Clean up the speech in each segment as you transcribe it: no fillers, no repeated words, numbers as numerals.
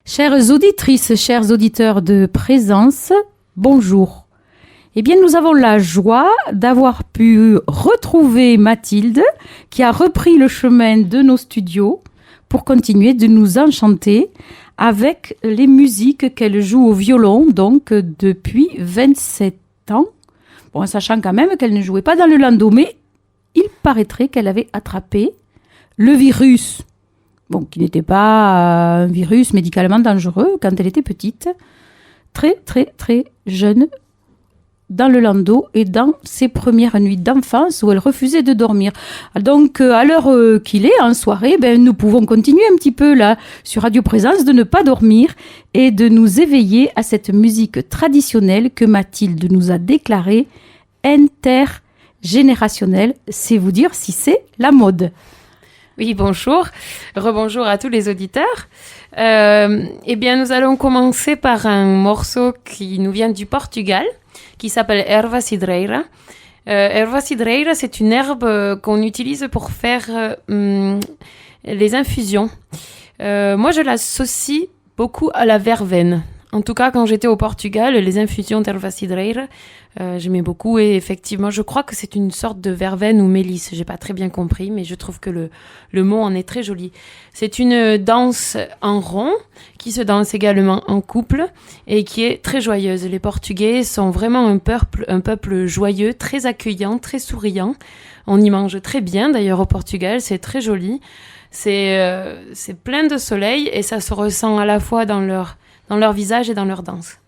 Chères auditrices, chers auditeurs de Présence, bonjour. Eh bien, nous avons la joie d'avoir pu retrouver Mathilde, qui a repris le chemin de nos studios pour continuer de nous enchanter avec les musiques qu'elle joue au violon, donc depuis 27 ans. Bon, sachant quand même qu'elle ne jouait pas dans le landau, mais il paraîtrait qu'elle avait attrapé le virus. Bon, qui n'était pas un virus médicalement dangereux quand elle était petite, très jeune, dans le landau et dans ses premières nuits d'enfance où elle refusait de dormir. Donc, à l'heure qu'il est, en soirée, nous pouvons continuer un petit peu là, sur Radio Présence, de ne pas dormir et de nous éveiller à cette musique traditionnelle que Mathilde nous a déclarée intergénérationnelle. C'est vous dire si c'est la mode. Oui, bonjour. Rebonjour à tous les auditeurs. Nous allons commencer par un morceau qui nous vient du Portugal, qui s'appelle Erva Cidreira. Erva Cidreira, c'est une herbe qu'on utilise pour faire les infusions. Moi, je l'associe beaucoup à la verveine. En tout cas, quand j'étais au Portugal, les infusions d'Erva Cidreira, j'aimais beaucoup. Et effectivement, je crois que c'est une sorte de verveine ou mélisse. J'ai pas très bien compris, mais je trouve que le mot en est très joli. C'est une danse en rond qui se danse également en couple et qui est très joyeuse. Les Portugais sont vraiment un peuple joyeux, très accueillant, très souriant. On y mange très bien. D'ailleurs, au Portugal, c'est très joli. C'est plein de soleil et ça se ressent à la fois dans leur visage et dans leur danse.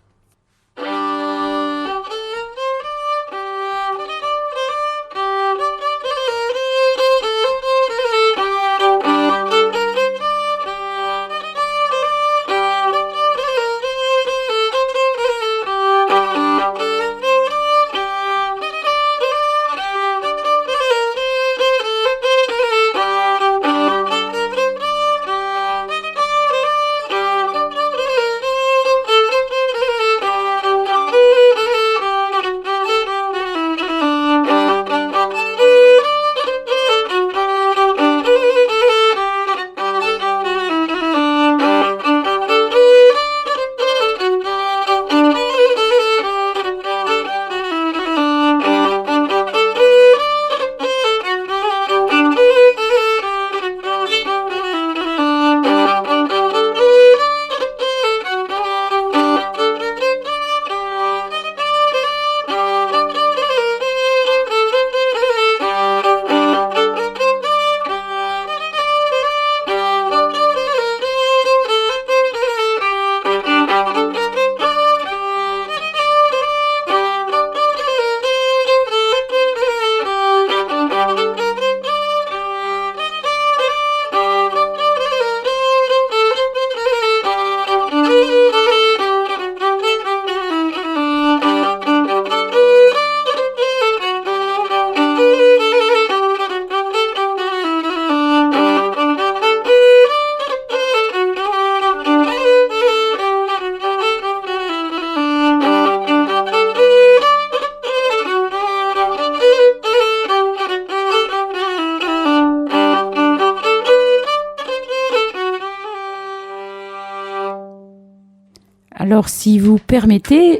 Alors, si vous permettez,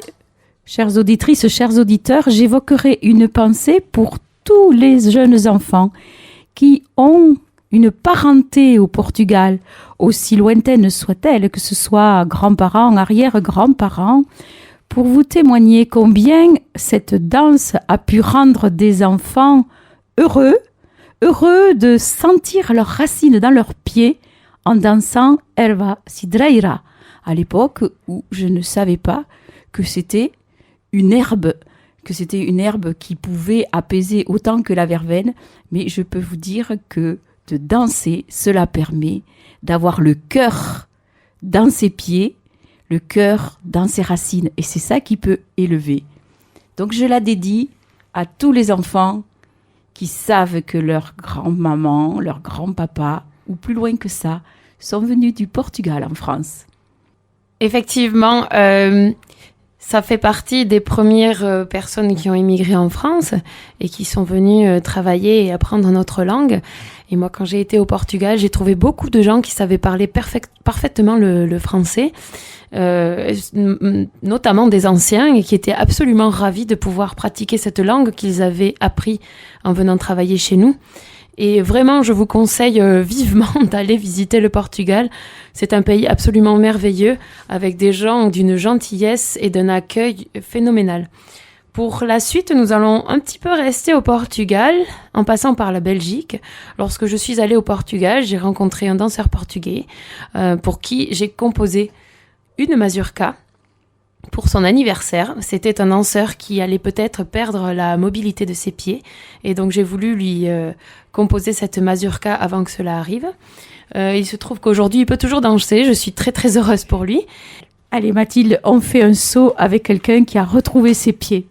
chères auditrices, chers auditeurs, j'évoquerai une pensée pour tous les jeunes enfants qui ont une parenté au Portugal, aussi lointaine soit-elle, que ce soit grands-parents, arrière-grands-parents, pour vous témoigner combien cette danse a pu rendre des enfants heureux de sentir leurs racines dans leurs pieds en dansant Erva Cidreira, à l'époque où je ne savais pas que c'était une herbe qui pouvait apaiser autant que la verveine, mais je peux vous dire que de danser, cela permet d'avoir le cœur dans ses pieds, le cœur dans ses racines, et c'est ça qui peut élever. Donc je la dédie à tous les enfants qui savent que leur grand-maman, leur grand-papa, ou plus loin que ça, sont venus du Portugal en France. Effectivement, Ça fait partie des premières personnes qui ont immigré en France et qui sont venues travailler et apprendre notre langue. Et moi, quand j'ai été au Portugal, j'ai trouvé beaucoup de gens qui savaient parler parfaitement le français, notamment des anciens, et qui étaient absolument ravis de pouvoir pratiquer cette langue qu'ils avaient appris en venant travailler chez nous. Et vraiment, je vous conseille vivement d'aller visiter le Portugal. C'est un pays absolument merveilleux, avec des gens d'une gentillesse et d'un accueil phénoménal. Pour la suite, nous allons un petit peu rester au Portugal, en passant par la Belgique. Lorsque je suis allée au Portugal, j'ai rencontré un danseur portugais pour qui j'ai composé une mazurka pour son anniversaire. C'était un danseur qui allait peut-être perdre la mobilité de ses pieds. Et donc, j'ai voulu lui composer cette mazurka avant que cela arrive. Il se trouve qu'aujourd'hui, il peut toujours danser. Je suis très, très heureuse pour lui. Allez Mathilde, on fait un saut avec quelqu'un qui a retrouvé ses pieds.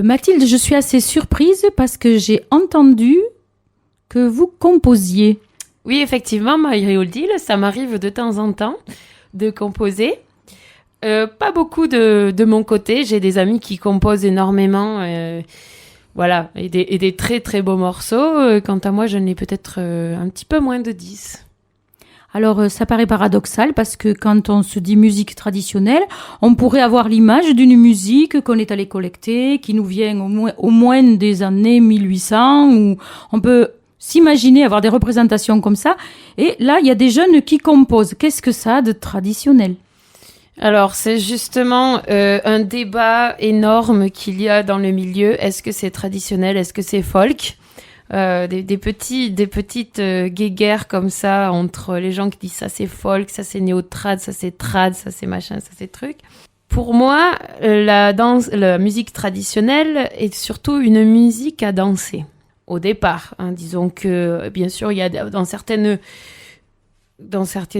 Mathilde, je suis assez surprise parce que j'ai entendu que vous composiez. Oui, effectivement, Marie-Odile, ça m'arrive de temps en temps de composer. Pas beaucoup de mon côté. J'ai des amis qui composent énormément, voilà, et des très très beaux morceaux. Quant à moi, je n'ai peut-être un petit peu moins de 10. Alors, ça paraît paradoxal parce que quand on se dit musique traditionnelle, on pourrait avoir l'image d'une musique qu'on est allé collecter, qui nous vient au moins des années 1800, où on peut s'imaginer avoir des représentations comme ça. Et là, il y a des jeunes qui composent. Qu'est-ce que ça a de traditionnel ? Alors, c'est justement un débat énorme qu'il y a dans le milieu. Est-ce que c'est traditionnel ? Est-ce que c'est folk ? Des petites guéguerres comme ça entre les gens qui disent ça c'est folk, ça c'est néo-trad, ça c'est trad, ça c'est machin, ça c'est truc. Pour moi, la musique traditionnelle est surtout une musique à danser au départ. Disons que bien sûr il y a dans certaines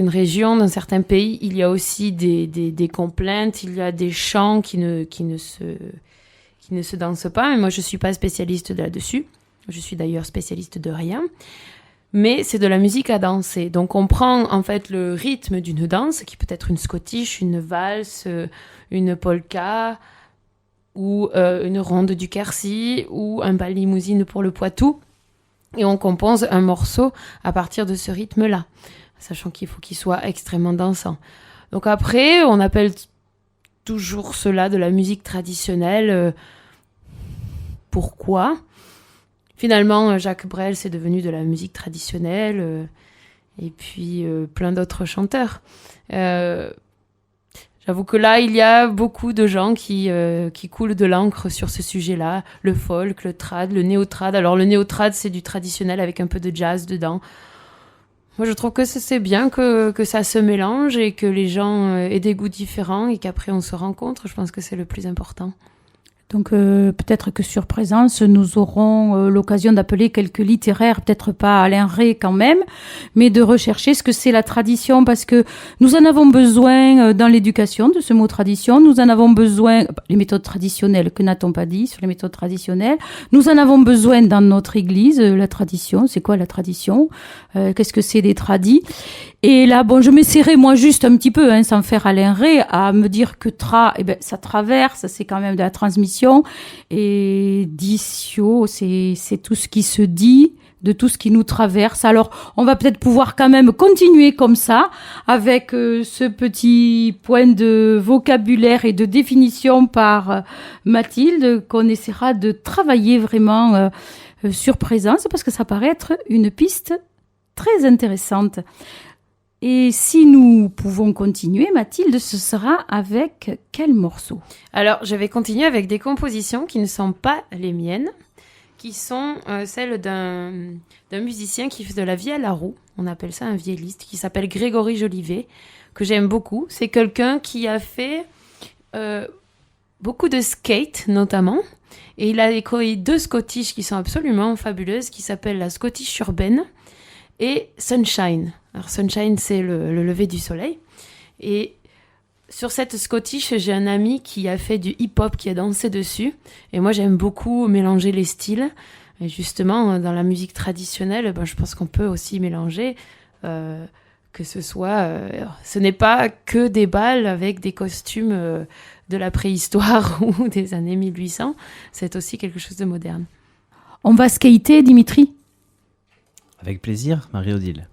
régions, dans certains pays, il y a aussi des complaintes, il y a des chants qui ne se dansent pas. Et moi je suis pas spécialiste là-dessus. Je suis d'ailleurs spécialiste de rien, mais c'est de la musique à danser. Donc on prend en fait le rythme d'une danse, qui peut être une scottish, une valse, une polka, ou une ronde du Quercy, ou un bal limousine pour le Poitou. Et on compose un morceau à partir de ce rythme-là, sachant qu'il faut qu'il soit extrêmement dansant. Donc après, on appelle toujours cela de la musique traditionnelle. Pourquoi ? Finalement, Jacques Brel, c'est devenu de la musique traditionnelle, et puis plein d'autres chanteurs. J'avoue que là, il y a beaucoup de gens qui coulent de l'encre sur ce sujet-là. Le folk, le trad, le néo-trad. Alors, le néo-trad, c'est du traditionnel avec un peu de jazz dedans. Moi, je trouve que c'est bien que ça se mélange et que les gens aient des goûts différents et qu'après, on se rencontre. Je pense que c'est le plus important. Donc peut-être que sur Présence, nous aurons l'occasion d'appeler quelques littéraires, peut-être pas Alain Rey quand même, mais de rechercher ce que c'est la tradition, parce que nous en avons besoin dans l'éducation de ce mot tradition, nous en avons besoin, les méthodes traditionnelles, que n'a-t-on pas dit sur les méthodes traditionnelles, nous en avons besoin dans notre église, la tradition, c'est quoi la tradition, qu'est-ce que c'est des tradis? Et là, bon, je m'essaierai moi juste un petit peu, sans faire Alain Rey, à me dire que ça traverse, c'est quand même de la transmission. Et dicio, c'est tout ce qui se dit, de tout ce qui nous traverse. Alors, on va peut-être pouvoir quand même continuer comme ça, avec ce petit point de vocabulaire et de définition par Mathilde, qu'on essaiera de travailler vraiment sur Présence, parce que ça paraît être une piste très intéressante. Et si nous pouvons continuer, Mathilde, ce sera avec quel morceau ? Alors, je vais continuer avec des compositions qui ne sont pas les miennes, qui sont celles d'un musicien qui fait de la vielle à roue. On appelle ça un vielliste, qui s'appelle Grégory Jolivet, que j'aime beaucoup. C'est quelqu'un qui a fait beaucoup de skate, notamment. Et il a écrit 2 Scottish qui sont absolument fabuleuses, qui s'appellent la Scottish urbaine et Sunshine. Alors Sunshine, c'est le lever du soleil. Et sur cette Scottish, j'ai un ami qui a fait du hip-hop, qui a dansé dessus. Et moi, j'aime beaucoup mélanger les styles. Et justement, dans la musique traditionnelle, je pense qu'on peut aussi mélanger, que ce soit... ce n'est pas que des bals avec des costumes de la préhistoire ou des années 1800. C'est aussi quelque chose de moderne. On va skater, Dimitri ? Avec plaisir, Marie-Odile.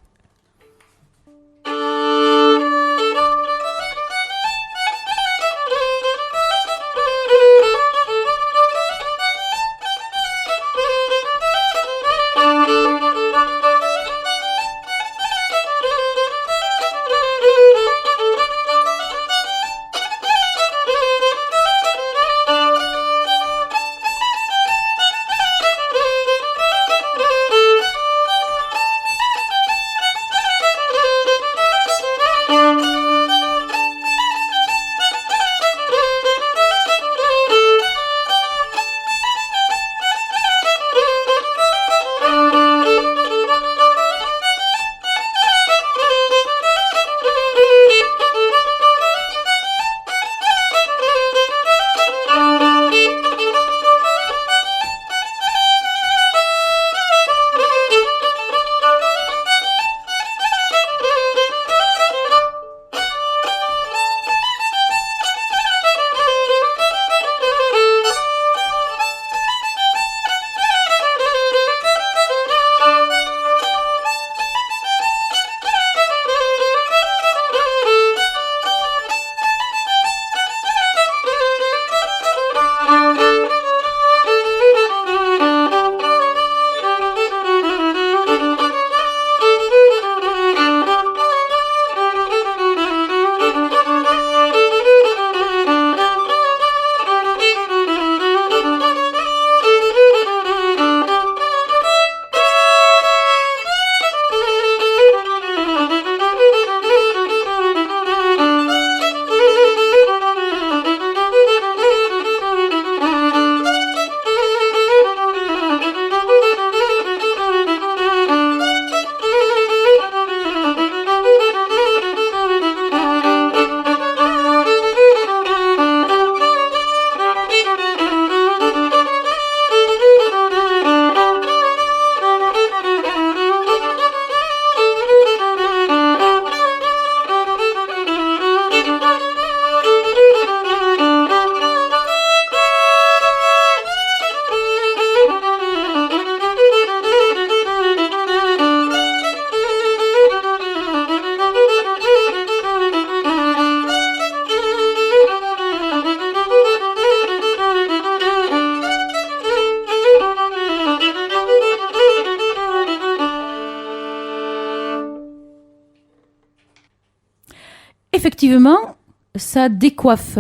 effectivement, ça décoiffe.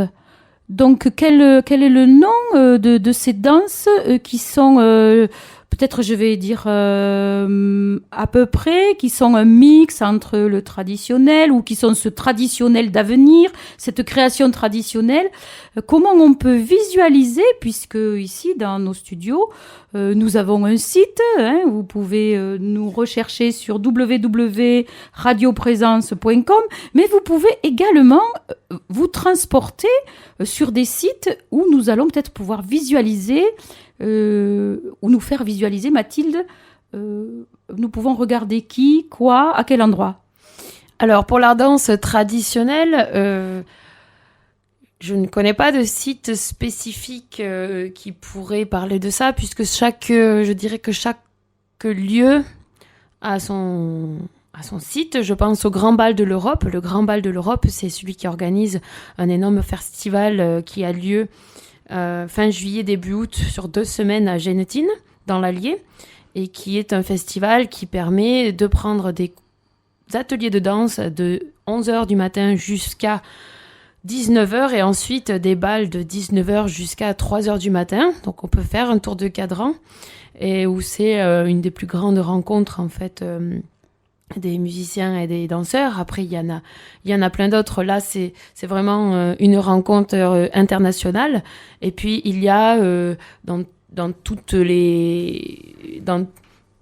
Donc, quel est le nom de ces danses qui sont, peut-être je vais dire à peu près, qui sont un mix entre le traditionnel ou qui sont ce traditionnel d'avenir, cette création traditionnelle. Comment on peut visualiser, puisque ici, dans nos studios, nous avons un site, vous pouvez nous rechercher sur www.radioprésence.com, mais vous pouvez également vous transporter sur des sites où nous allons peut-être pouvoir visualiser, ou nous faire visualiser, Mathilde, nous pouvons regarder qui, quoi, à quel endroit. Alors, pour la danse traditionnelle, je ne connais pas de site spécifique qui pourrait parler de ça, puisque je dirais que chaque lieu a son site. Je pense au Grand Bal de l'Europe. Le Grand Bal de l'Europe, c'est celui qui organise un énorme festival qui a lieu fin juillet, début août, sur 2 semaines à Gennetin, dans l'Allier, et qui est un festival qui permet de prendre des ateliers de danse de 11h du matin jusqu'à 19h et ensuite des bals de 19h jusqu'à 3h du matin. Donc on peut faire un tour de cadran et où c'est une des plus grandes rencontres en fait des musiciens et des danseurs. Après il y en a plein d'autres. Là c'est vraiment une rencontre internationale. Et puis il y a dans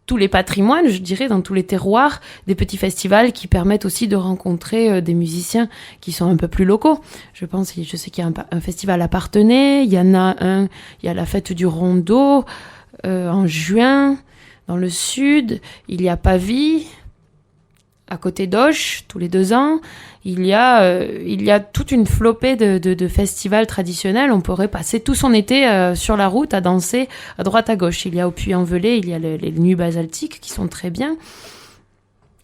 tous les patrimoines, je dirais, dans tous les terroirs, des petits festivals qui permettent aussi de rencontrer des musiciens qui sont un peu plus locaux. Je sais qu'il y a un festival à Parthenay, il y a la fête du Rondeau en juin, dans le sud, il y a Pavie, à côté d'Auch, tous les 2 ans. Il y a toute une flopée de festivals traditionnels. On pourrait passer tout son été sur la route à danser à droite à gauche. Il y a au Puy-en-Velay, il y a les nuits basaltiques qui sont très bien.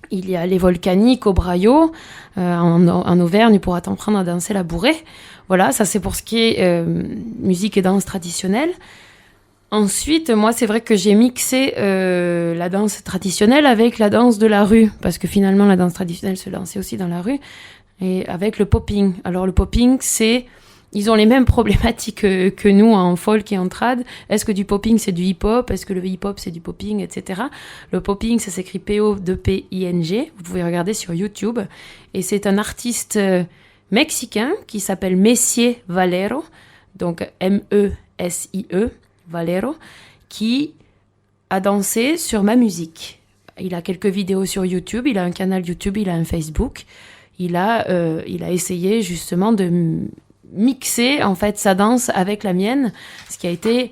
Il y a les volcaniques au Braillot. En Auvergne, pour apprendre à danser la bourrée. Voilà, ça c'est pour ce qui est musique et danse traditionnelle. Ensuite, moi, c'est vrai que j'ai mixé la danse traditionnelle avec la danse de la rue, parce que finalement, la danse traditionnelle se dansait aussi dans la rue, et avec le popping. Alors, le popping, ils ont les mêmes problématiques que nous en folk et en trad. Est-ce que du popping, c'est du hip-hop? Est-ce que le hip-hop, c'est du popping, etc. Le popping, ça s'écrit P-O-2-P-I-N-G. Vous pouvez regarder sur YouTube. Et c'est un artiste mexicain qui s'appelle Messier Valero, donc M-E-S-I-E. Valero, qui a dansé sur ma musique. Il a quelques vidéos sur YouTube, il a un canal YouTube, il a un Facebook. Il a essayé justement de mixer en fait sa danse avec la mienne, ce qui a été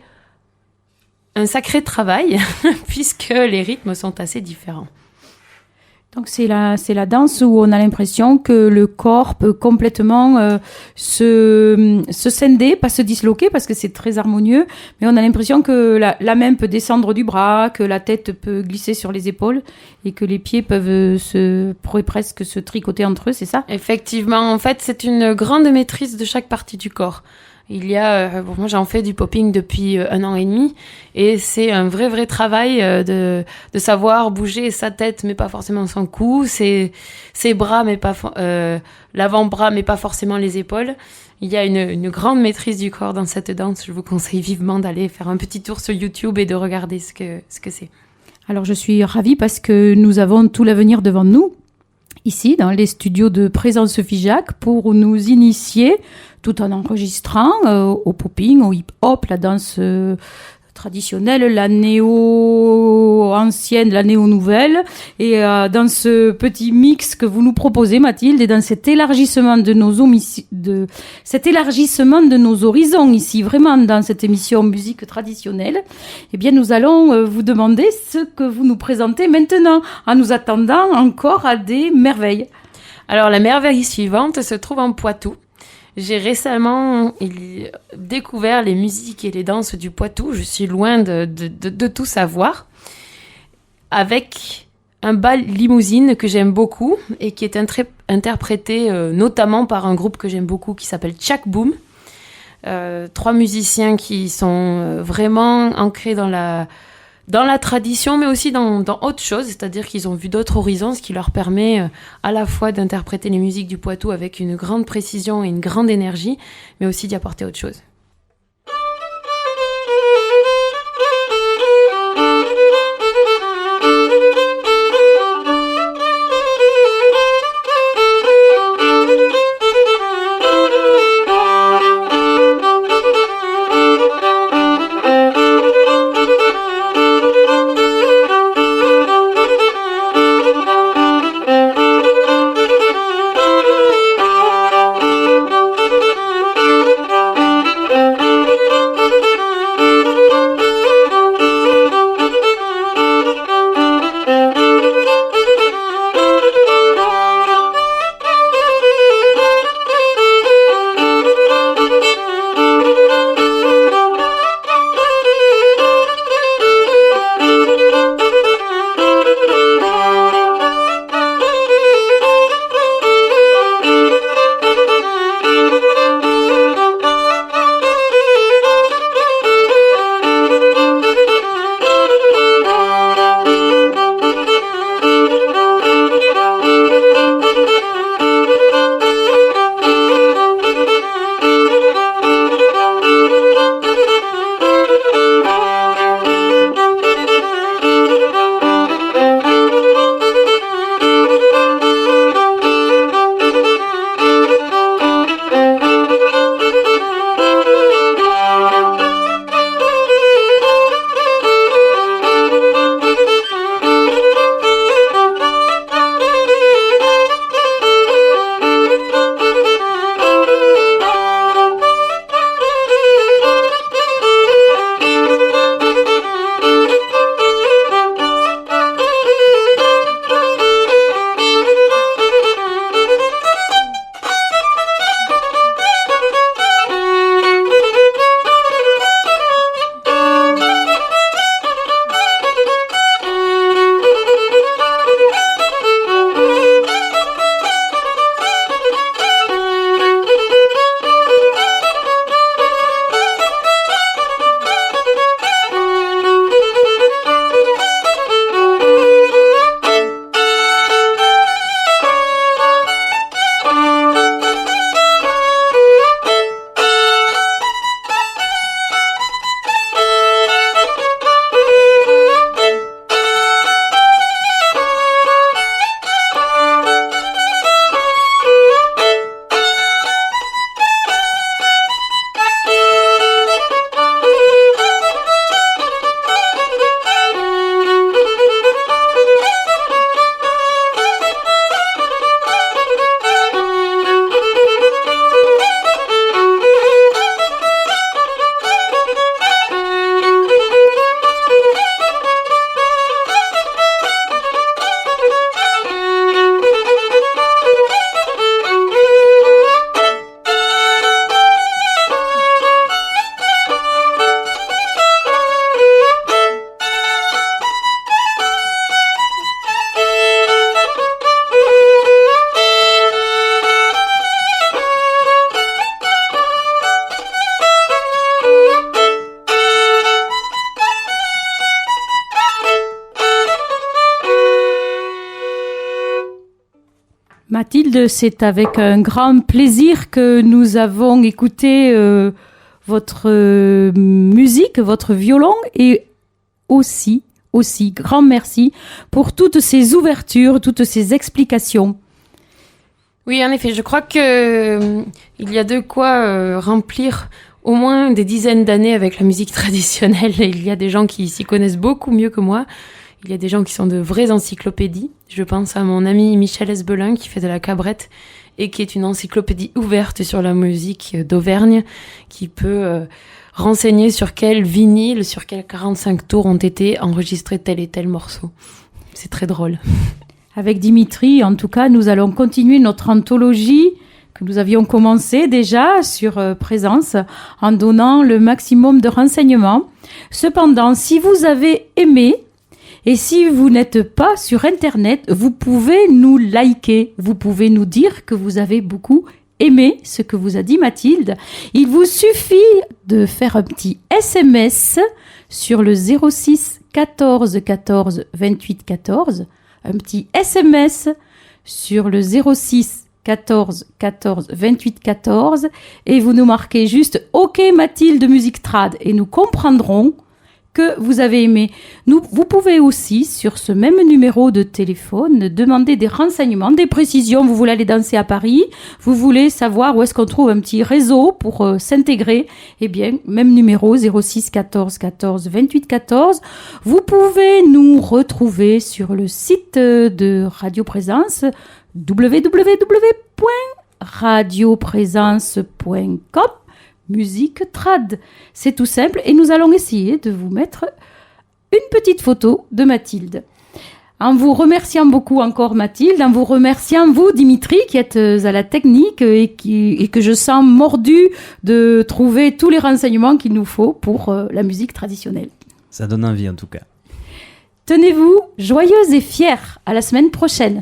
un sacré travail puisque les rythmes sont assez différents. Donc c'est la danse où on a l'impression que le corps peut complètement se scinder, pas se disloquer parce que c'est très harmonieux, mais on a l'impression que la main peut descendre du bras, que la tête peut glisser sur les épaules et que les pieds pourraient presque se tricoter entre eux, c'est ça? Effectivement, en fait, c'est une grande maîtrise de chaque partie du corps. Moi j'en fais du popping depuis 1 an et demi et c'est un vrai travail de savoir bouger sa tête mais pas forcément son cou, ses bras mais pas l'avant-bras mais pas forcément les épaules. Il y a une grande maîtrise du corps dans cette danse. Je vous conseille vivement d'aller faire un petit tour sur YouTube et de regarder ce que c'est. Alors je suis ravie parce que nous avons tout l'avenir devant nous. Ici, dans les studios de Présence Figeac, pour nous initier, tout en enregistrant, au popping, au hip-hop, la danse traditionnelle, la néo-ancienne, la néo-nouvelle, et dans ce petit mix que vous nous proposez, Mathilde, et dans cet élargissement de nos horizons ici, vraiment dans cette émission musique traditionnelle, eh bien nous allons vous demander ce que vous nous présentez maintenant, en nous attendant encore à des merveilles. Alors la merveille suivante se trouve en Poitou. J'ai récemment découvert les musiques et les danses du Poitou. Je suis loin de tout savoir. Avec un bal limousine que j'aime beaucoup et qui est interprété notamment par un groupe que j'aime beaucoup qui s'appelle Tchak Boom. 3 musiciens qui sont vraiment ancrés dans dans la tradition, mais aussi dans autre chose, c'est-à-dire qu'ils ont vu d'autres horizons, ce qui leur permet à la fois d'interpréter les musiques du Poitou avec une grande précision et une grande énergie, mais aussi d'y apporter autre chose. Mathilde, c'est avec un grand plaisir que nous avons écouté votre musique, votre violon, et aussi, grand merci pour toutes ces ouvertures, toutes ces explications. Oui, en effet, je crois que il y a de quoi remplir au moins des dizaines d'années avec la musique traditionnelle. Et il y a des gens qui s'y connaissent beaucoup mieux que moi. Il y a des gens qui sont de vraies encyclopédies. Je pense à mon ami Michel Esbelin qui fait de la cabrette et qui est une encyclopédie ouverte sur la musique d'Auvergne, qui peut renseigner sur quel vinyle, sur quels 45 tours ont été enregistrés tel et tel morceau. C'est très drôle. Avec Dimitri, en tout cas, nous allons continuer notre anthologie que nous avions commencé déjà sur Présence en donnant le maximum de renseignements. Cependant, si vous avez aimé et si vous n'êtes pas sur Internet, vous pouvez nous liker, vous pouvez nous dire que vous avez beaucoup aimé ce que vous a dit Mathilde. Il vous suffit de faire un petit SMS sur le 06 14 14 28 14, un petit SMS sur le 06 14 14 28 14 et vous nous marquez juste OK Mathilde musique trad et nous comprendrons que vous avez aimé. Vous pouvez aussi, sur ce même numéro de téléphone, demander des renseignements, des précisions. Vous voulez aller danser à Paris, vous voulez savoir où est-ce qu'on trouve un petit réseau pour s'intégrer. Eh bien, même numéro, 06 14 14 28 14. Vous pouvez nous retrouver sur le site de Radio Présence, www.radioprésence.com. Musique trad. C'est tout simple et nous allons essayer de vous mettre une petite photo de Mathilde. En vous remerciant beaucoup encore Mathilde, en vous remerciant vous Dimitri qui êtes à la technique et que je sens mordu de trouver tous les renseignements qu'il nous faut pour la musique traditionnelle. Ça donne envie en tout cas. Tenez-vous joyeuse et fière. À la semaine prochaine.